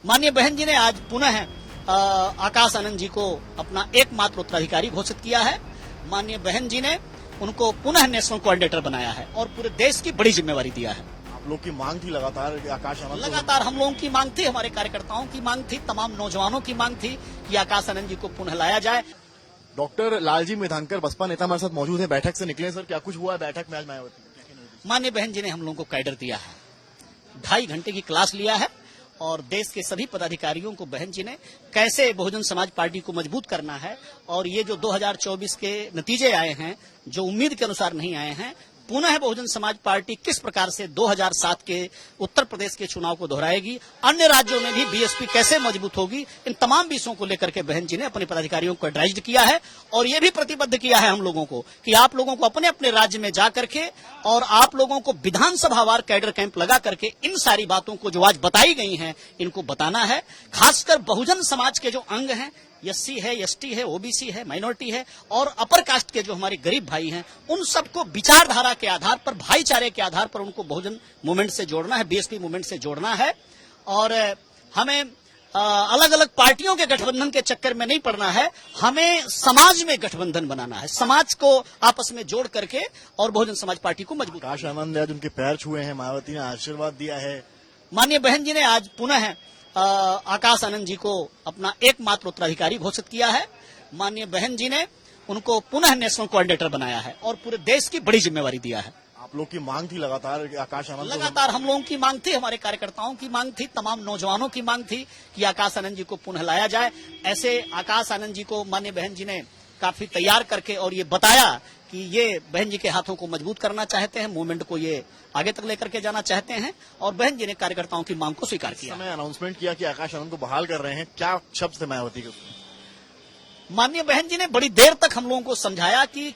माननीय बहन जी ने आज पुनः आकाश आनंद जी को अपना एकमात्र उत्तराधिकारी घोषित किया है। माननीय बहन जी ने उनको पुनः नेशनल कोऑर्डिनेटर बनाया है और पूरे देश की बड़ी जिम्मेवारी दिया है। आप लोग की मांग थी लगातार आकाश आनंद, लगातार हम लोगों की मांग थी, हमारे कार्यकर्ताओं की मांग थी, तमाम नौजवानों की मांग थी कि आकाश आनंद जी को पुनः लाया जाए। डॉक्टर लालजी मेधांकर बसपा नेता हमारे साथ मौजूद है। बैठक से निकले सर, क्या कुछ हुआ है बैठक में आज मायावती? माननीय बहन जी ने हम लोगों को कैडर दिया है, 2.5 घंटे की क्लास लिया है और देश के सभी पदाधिकारियों को बहन जी ने कैसे बहुजन समाज पार्टी को मजबूत करना है और ये जो 2024 के नतीजे आए हैं जो उम्मीद के अनुसार नहीं आए हैं, पुनः बहुजन समाज पार्टी किस प्रकार से 2007 के उत्तर प्रदेश के चुनाव को दोहराएगी, अन्य राज्यों में भी बीएसपी कैसे मजबूत होगी, इन तमाम विषयों को लेकर के बहन जी ने अपने पदाधिकारियों को एडवाइज किया है और ये भी प्रतिबद्ध किया है हम लोगों को कि आप लोगों को अपने अपने राज्य में जा करके और आप लोगों को विधानसभावार कैडर कैंप लगा करके इन सारी बातों को जो आज बताई गई हैं इनको बताना है। खासकर बहुजन समाज के जो अंग हैं, एससी है, एसटी है, ओबीसी है, माइनॉरिटी है और अपर कास्ट के जो हमारे गरीब भाई हैं, उन सबको विचारधारा के आधार पर, भाईचारे के आधार पर उनको बहुजन मूवमेंट से जोड़ना है, बीएसपी मूवमेंट से जोड़ना है और हमें अलग अलग पार्टियों के गठबंधन के चक्कर में नहीं पड़ना है, हमें समाज में गठबंधन बनाना है, समाज को आपस में जोड़ करके और बहुजन समाज पार्टी को मजबूत। आकाश आनंद आज उनके पैर छुए हैं, मायावती ने आशीर्वाद दिया है। माननीय बहन जी ने आज पुनः आकाश आनंद जी को अपना एकमात्र उत्तराधिकारी घोषित किया है। माननीय बहन जी ने उनको पुनः नेशनल कोऑर्डिनेटर बनाया है और पूरे देश की बड़ी जिम्मेवारी दिया है। आप लोग की मांग थी लगातार आकाश आनंद, लगातार हम लोगों की मांग थी, हमारे कार्यकर्ताओं की मांग थी, तमाम नौजवानों की मांग थी कि आकाश आनंद जी को पुनः लाया जाए। ऐसे आकाश आनंद जी को माननीय बहन जी ने काफी तैयार करके और ये बताया कि ये बहन जी के हाथों को मजबूत करना चाहते हैं, मूवमेंट को ये आगे तक लेकर के जाना चाहते हैं और बहन जी ने कार्यकर्ताओं की मांग को स्वीकार किया। समय अनाउंसमेंट किया कि आकाश आनंद को बहाल कर रहे हैं, क्या शब्द थे मायावती के? माननीय बहन जी ने बड़ी देर तक हम लोगों को समझाया कि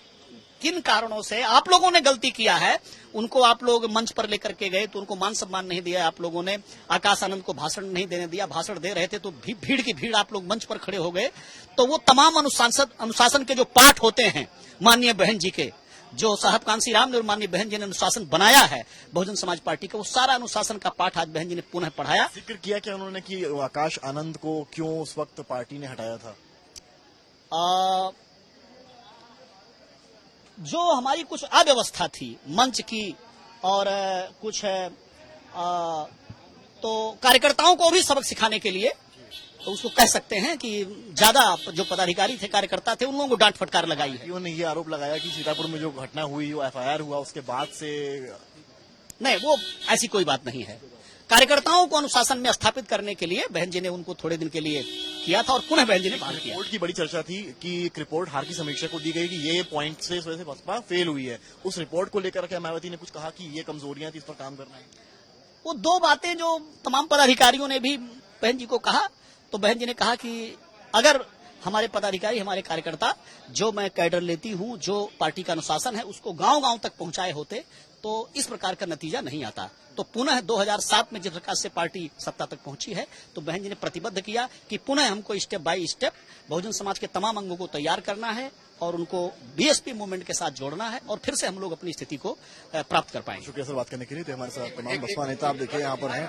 किन कारणों से आप लोगों ने गलती किया है। उनको आप लोग मंच पर लेकर के गए तो उनको मान सम्मान नहीं दिया, आप लोगों ने आकाश आनंद को भाषण नहीं देने दिया, भाषण दे रहे थे तो भीड़ की भीड़ आप लोग मंच पर खड़े हो गए। तो वो तमाम अनुशासन के जो पाठ होते हैं माननीय बहन जी के, जो साहब कांसी राम ने और माननीय बहन जी ने अनुशासन बनाया है बहुजन समाज पार्टी का, वो सारा अनुशासन का पाठ आज बहन जी ने पुनः पढ़ाया। जिक्र किया क्या उन्होंने कि आकाश आनंद को क्यों उस वक्त पार्टी ने हटाया था? जो हमारी कुछ अव्यवस्था थी मंच की और कुछ तो कार्यकर्ताओं को भी सबक सिखाने के लिए तो उसको कह सकते हैं कि ज्यादा जो पदाधिकारी थे, कार्यकर्ता थे, उन लोगों को डांट फटकार लगाई है। उन्होंने ये आरोप लगाया कि सीतापुर में जो घटना हुई, वो एफआईआर हुआ उसके बाद से। नहीं, वो ऐसी कोई बात नहीं है। कार्यकर्ताओं को अनुशासन में स्थापित करने के लिए बहन जी ने उनको थोड़े दिन के लिए किया था और पुनः बहन जी ने बहाल किया। रिपोर्ट की बड़ी चर्चा थी कि एक रिपोर्ट हार की समीक्षा को दी गई कि ये पॉइंट से इस वजह से बसपा फेल हुई है। उस रिपोर्ट को लेकर के मायावती ने कुछ कहा कि ये कमजोरियां थी, इस पर काम करना है। वो दो बातें जो तमाम पदाधिकारियों ने भी बहन जी को कहा, तो बहन जी ने कहा कि अगर हमारे पदाधिकारी, हमारे कार्यकर्ता जो मैं कैडर लेती हूं, जो पार्टी का अनुशासन है, उसको गांव-गांव तक पहुंचाए होते तो इस प्रकार का नतीजा नहीं आता। तो पुनः 2007 में जिस प्रकार से पार्टी सत्ता तक पहुंची है तो बहन जी ने प्रतिबद्ध किया कि पुनः हमको step by step Bahujan Samaj के तमाम अंगों को तैयार करना है और उनको बीएसपी मूवमेंट के साथ जोड़ना है और फिर से हम लोग अपनी स्थिति को प्राप्त कर पाएंगे। शुक्रिया सर बात करने के लिए। तो हमारे साथ तमाम बसपा नेता आप देखिए यहाँ पर हैं,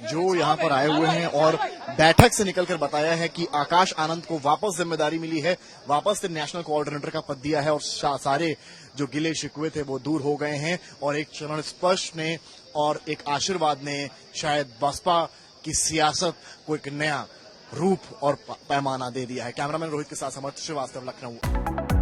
जो यहाँ पर आए हुए हैं और बैठक से निकलकर बताया है कि आकाश आनंद को वापस जिम्मेदारी मिली है, वापस से नेशनल कोऑर्डिनेटर का पद दिया है और सारे जो गिले शिकवे थे वो दूर हो गए हैं और एक चरण स्पर्श ने और एक आशीर्वाद ने शायद बसपा की सियासत को एक नया रूप और पैमाना दे दिया है। कैमरामैन रोहित के साथ समर्थ श्रीवास्तव, लखनऊ।